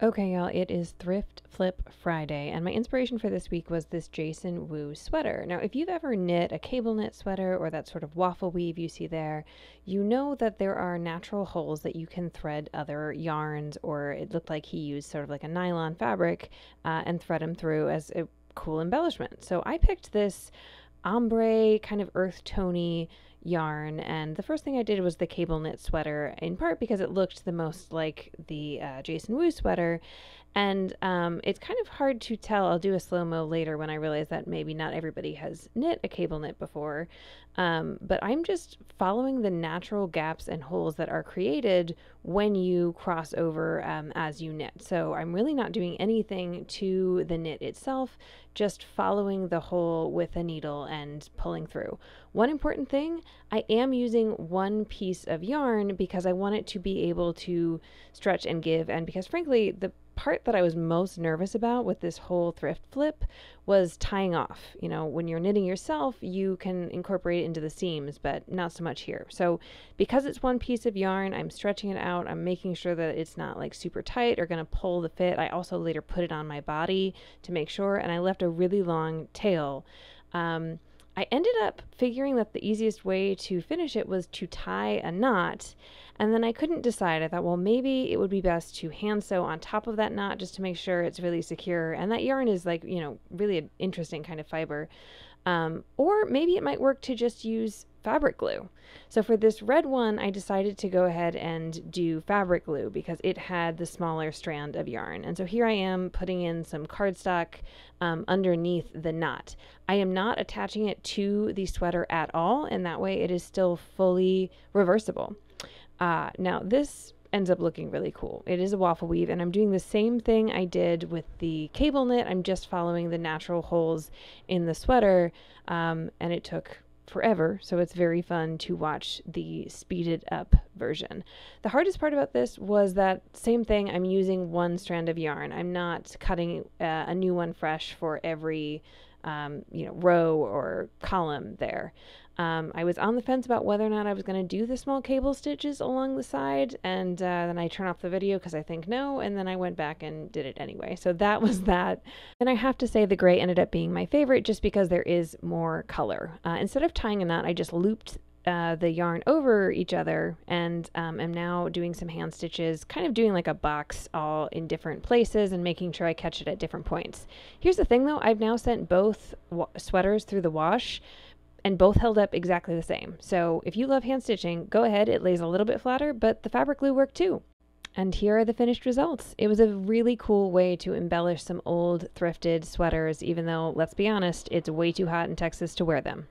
Okay, y'all, it is Thrift Flip Friday, and my inspiration for this week was this Jason Wu sweater. Now, if you've ever knit a cable knit sweater or that sort of waffle weave you see there, you know that there are natural holes that you can thread other yarns, or it looked like he used sort of like a nylon fabric and thread them through as a cool embellishment. So I picked this ombre kind of earth tony yarn, and the first thing I did was the cable knit sweater, in part because it looked the most like the Jason Wu sweater. And it's kind of hard to tell. I'll do a slow-mo later when I realize that maybe not everybody has knit a cable knit before. But I'm just following the natural gaps and holes that are created when you cross over as you knit. So I'm really not doing anything to the knit itself, just following the hole with a needle and pulling through. One important thing, I am using one piece of yarn because I want it to be able to stretch and give, and because frankly, the part that I was most nervous about with this whole thrift flip was tying off. You know, when you're knitting yourself, you can incorporate it into the seams, but not so much here. So because it's one piece of yarn, I'm stretching it out. I'm making sure that it's not like super tight or going to pull the fit. I also later put it on my body to make sure, and I left a really long tail. I ended up figuring that the easiest way to finish it was to tie a knot, and then I couldn't decide. I thought, well, maybe it would be best to hand sew on top of that knot just to make sure it's really secure. And that yarn is like, you know, really an interesting kind of fiber. Or maybe it might work to just use fabric glue. So for this red one, I decided to go ahead and do fabric glue because it had the smaller strand of yarn. And so here I am putting in some cardstock underneath the knot. I am not attaching it to the sweater at all, and that way it is still fully reversible. Now this ends up looking really cool. It is a waffle weave, and I'm doing the same thing I did with the cable knit. I'm just following the natural holes in the sweater, and it took forever, so it's very fun to watch the speeded up version. The hardest part about this was that same thing, I'm using one strand of yarn. I'm not cutting a new one fresh for every row or column there. I was on the fence about whether or not I was going to do the small cable stitches along the side, and then I turned off the video because I think no, and then I went back and did it anyway. So that was that. And I have to say the gray ended up being my favorite just because there is more color. Instead of tying a knot, I just looped the yarn over each other, and am now doing some hand stitches, kind of doing like a box all in different places and making sure I catch it at different points. Here's the thing though, I've now sent both sweaters through the wash, and both held up exactly the same. So if you love hand stitching, go ahead. It lays a little bit flatter, but the fabric glue worked too. And here are the finished results. It was a really cool way to embellish some old thrifted sweaters, even though, let's be honest, it's way too hot in Texas to wear them.